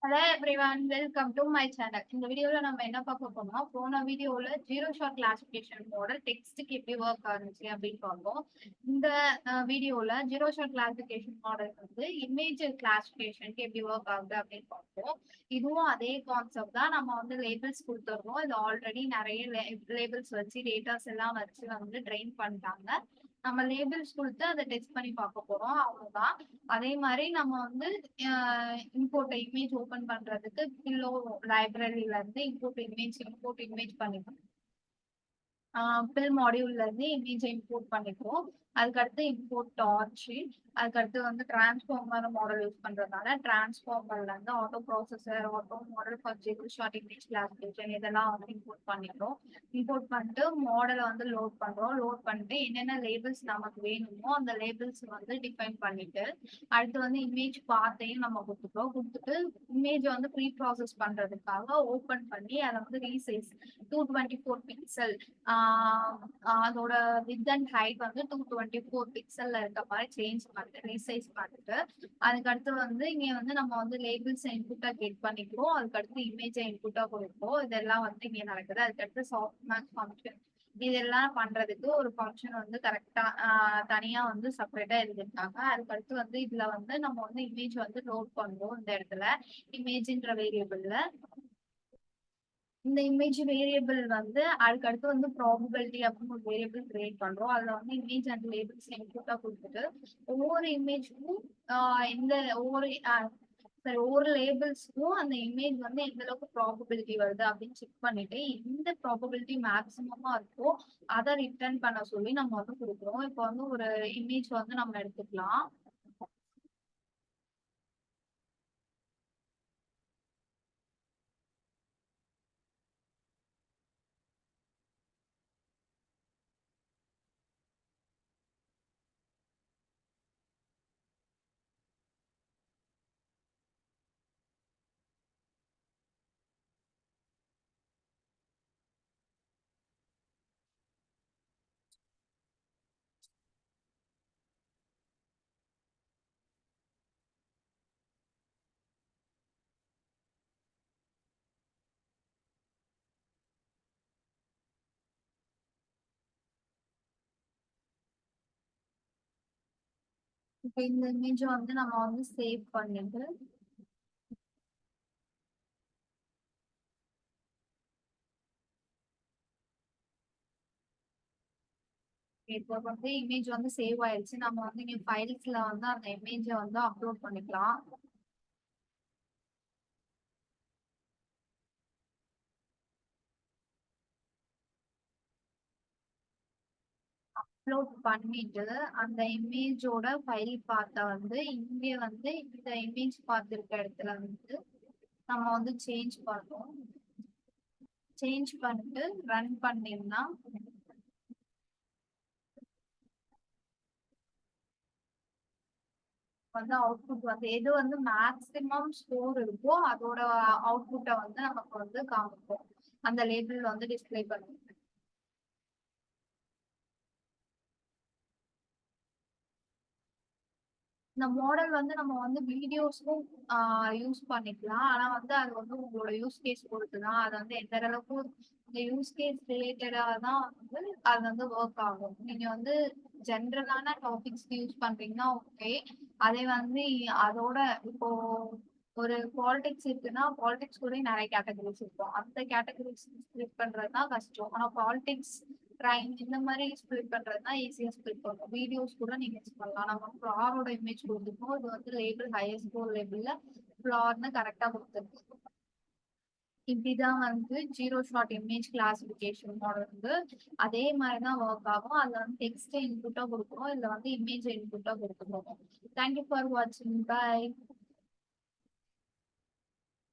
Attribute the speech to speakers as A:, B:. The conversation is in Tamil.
A: Hello everyone, welcome to my channel. இந்த வீடியோல நம்ம என்ன பார்க்க போறோம்னா, போன வீடியோல ஜீரோ ஷாட் கிளாசிஃபிகேஷன் மாடல் டெக்ஸ்ட்டுக்கு எப்படி ஒர்க் ஆகுச்சு அப்படின்னு பார்ப்போம். இந்த வீடியோல ஜீரோ ஷாட் கிளாசிஃபிகேஷன் மாடல் வந்து இமேஜ் கிளாசிஃபிகேஷனுக்கு எப்படி ஒர்க் ஆகுது அப்படின்னு பார்ப்போம். இதுவும் அதே கான்செப்ட் தான். நம்ம வந்து லேபிள்ஸ் கொடுத்துருவோம். இது ஆல்ரெடி நிறைய லேபிள்ஸ் வச்சு டேட்டாஸ் எல்லாம் வச்சு வந்து ட்ரெயின் பண்ணிட்டாங்க. நம்ம லேபிள்ஸ் கொடுத்து அதை டெஸ்ட் பண்ணி பார்க்க போறோம், அவ்வளவுதான். அதே மாதிரி நம்ம வந்து இம்போர்ட் இமேஜ் ஓபன் பண்றதுக்கு பில்லோ லைப்ரரியில இருந்து இம்போர்ட் இமேஜ் பண்ணிக்கலாம். பில் மாடியூல்ல இருந்து இமேஜை இம்போர்ட் பண்ணிக்குவோம். அதுக்கடுத்து இம்போர்ட் டார்ச், அதுக்கடுத்து வந்து டிரான்ஸ்ஃபார்மர் மாடல் யூஸ் பண்றதுனால டிரான்ஸ்ஃபார்மர்ல இருந்து auto processor, auto model for ஜிபிள் ஷார்ட் இமேஜ் கிளாசிஃபிகேஷன் இதெல்லாம் வந்து இம்போர்ட் பண்ணிடுறோம். இம்போர்ட் பண்ணிட்டு மாடலை வந்து லோட் பண்றோம். லோட் பண்ணிட்டு என்னென்ன லேபிள்ஸ் நமக்கு வேணுமோ அந்த லேபிள்ஸ் வந்து டிஃபைன் பண்ணிட்டு அடுத்து வந்து இமேஜ் பாத்தையும் நம்ம கொடுத்துட்டோம். கொடுத்துட்டு இமேஜ் வந்து ப்ரீ ப்ராசஸ் பண்றதுக்காக ஓபன் பண்ணி அதை வந்து ரீசைஸ் 224 பிக்சல் அதோட வித் அண்ட் ஹைட் வந்து 224 பிக்சல்ல இருக்க மாதிரி சேஞ்ச் பண்ணிட்டு ரீசைஸ் பண்ணிட்டு அதுக்கடுத்து வந்து இங்க வந்து நம்ம வந்து லேபிள்ஸ் இன்புட்டா கெட் பண்ணிக்கிறோம். அதுக்கடுத்து இமேஜை இன்புட்டா கொடுப்போம். இதெல்லாம் வந்து இங்க நடக்குது. அதுக்கடுத்து சாஃப்ட் மேக்ஸ் ஃபங்க்ஷன் இதெல்லாம் பண்றதுக்கு ஒரு ஃபங்க்ஷன் வந்து கரெக்டா தனியா வந்து செப்பரேட்டா எழுதிருக்காங்க. அதுக்கடுத்து வந்து இதுல வந்து நம்ம வந்து இமேஜ் வந்து லோட் பண்றோம். இந்த இடத்துல இமேஜ்ன்ற வேரியபிள்ல இந்த இமேஜ் வேரியபிள் வந்து அதுக்கடுத்து வந்து ப்ராபபிலிட்டி அப்படின்னு ஒரு வேரியபிள் கிரியேட் பண்றோம். அதுல வந்து இமேஜ் அண்ட் லேபிள்ஸ் இன்புட்டா கொடுத்துட்டு ஒவ்வொரு இமேஜ்க்கும் இந்த ஒவ்வொரு லேபிள்ஸ்க்கும் அந்த இமேஜ் வந்து எந்த அளவுக்கு ப்ராபபிலிட்டி வருது அப்படின்னு செக் பண்ணிட்டு எந்த ப்ராபபிலிட்டி மேக்சிமமா இருக்கோ அதை ரிட்டர்ன் பண்ண சொல்லி நம்ம வந்து கொடுக்குறோம். இப்போ வந்து ஒரு இமேஜ் வந்து நம்ம எடுத்துக்கலாம். இப்போ இந்த இமேஜ் வந்து நம்ம வந்து சேவ் பண்ணிட்டு இப்போ வந்து இமேஜ் வந்து சேவ் ஆயிடுச்சு. நம்ம வந்து இங்க ஃபைல்ஸ்ல வந்து அந்த இமேஜை வந்து அப்லோட் பண்ணிக்கலாம். அப்லோட் பண்ணிட்டு அந்த இமேஜோட ஃபைல் பார்த்த வந்து இங்க வந்து இந்த இமேஜ் பார்த்திருக்க இடத்துல வந்து நம்ம வந்து சேஞ்ச் பண்ணோம். சேஞ்ச் பண்ணிட்டு ரன் பண்ணீங்கன்னா வந்து அவுட்புட் வந்து எது வந்து மேக்சிமம் ஸ்கோர் இருக்கோ அதோட அவுட்புட்டை வந்து நமக்கு வந்து காமிக்கும். அந்த லேபிள் வந்து டிஸ்பிளே பண்ணும். இந்த மாடல் வந்து நம்ம வந்து வீடியோஸ்க்கும் யூஸ் பண்ணிக்கலாம். ஆனா வந்து அது வந்து உங்களோட யூஸ் கேஸ் பொறுத்துதான். அது வந்து எந்த அளவுக்கு இந்த யூஸ் கேஸ் ரிலேட்டடா தான் வந்து அது வந்து ஒர்க் ஆகும். நீங்க வந்து ஜென்ரலான டாபிக்ஸ்க்கு யூஸ் பண்றீங்கன்னா ஓகே. அதே வந்து அதோட இப்போ ஒரு பாலிடிக்ஸ் இருக்குன்னா பாலிடிக்ஸ் கூட நிறைய கேட்டகரிஸ் இருக்கும். அந்த கேட்டகரிஸ் ஸ்பிளிட் பண்றதுதான் கஷ்டம். ஆனா பாலிடிக்ஸ் கிரைம் இந்த மாதிரி ஸ்பிளிட் பண்றதுதான் ஈஸியா ஸ்பிளிட் பண்ணும். வீடியோஸ் கூட நீங்க யூஸ் பண்ணலாம். நம்ம ஃபிளாரோட இமேஜ் கொடுத்துருக்கோம். இது வந்து லேபிள் ஹையர் ஸ்கோர் லேபிள்ல ஃபிளார்னு கரெக்டா கொடுத்துருக்கு. இப்படிதான் வந்து zero shot image classification model வந்து அதே மாதிரிதான் ஒர்க் ஆகும். அதுல வந்து டெக்ஸ்ட் இன்புட்டா கொடுக்குறோம். இதுல வந்து இமேஜ் இன்புட்டா கொடுத்துருவோம். தேங்க்யூ ஃபார் வாட்சிங். பாய்.